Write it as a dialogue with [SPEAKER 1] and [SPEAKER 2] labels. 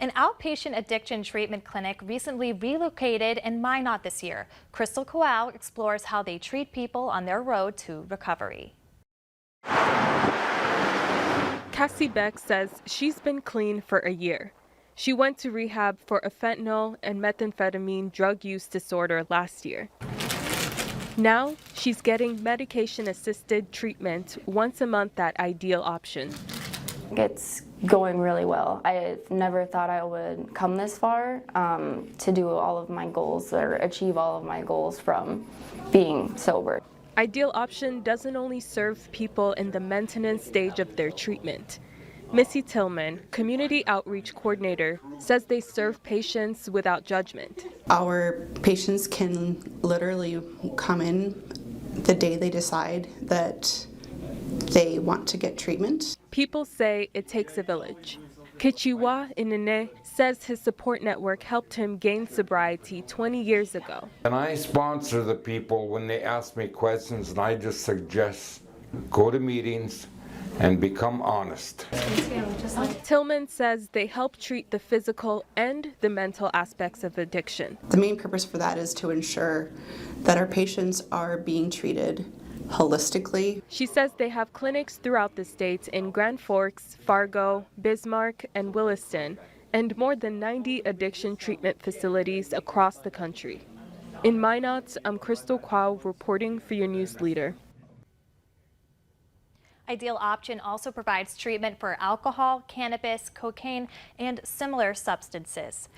[SPEAKER 1] An outpatient addiction treatment clinic recently relocated in Minot this year. Crystal Coal explores how they treat people on their road to recovery.
[SPEAKER 2] Cassie Beck says she's been clean for a year. She went to rehab for a fentanyl and methamphetamine drug use disorder last year. Now she's getting medication-assisted treatment once a month at Ideal Option.
[SPEAKER 3] It's going really well. I never thought I would come this far to do all of my goals or achieve all of my goals from being sober.
[SPEAKER 2] Ideal Option doesn't only serve people in the maintenance stage of their treatment. Missy Tillman, Community Outreach Coordinator, says they serve patients without judgment.
[SPEAKER 4] Our patients can literally come in the day they decide that they want to get treatment.
[SPEAKER 2] People say it takes a village. Kichiwa Inene says his support network helped him gain sobriety 20 years ago.
[SPEAKER 5] And I sponsor the people when they ask me questions, and I just suggest go to meetings and become honest.
[SPEAKER 2] Tillman says they help treat the physical and the mental aspects of addiction.
[SPEAKER 4] The main purpose for that is to ensure that our patients are being treated holistically.
[SPEAKER 2] She says they have clinics throughout the state in Grand Forks, Fargo, Bismarck, and Williston, and more than 90 addiction treatment facilities across the country. In Minot, I'm Crystal Coal reporting for your news leader.
[SPEAKER 1] Ideal Option also provides treatment for alcohol, cannabis, cocaine, and similar substances.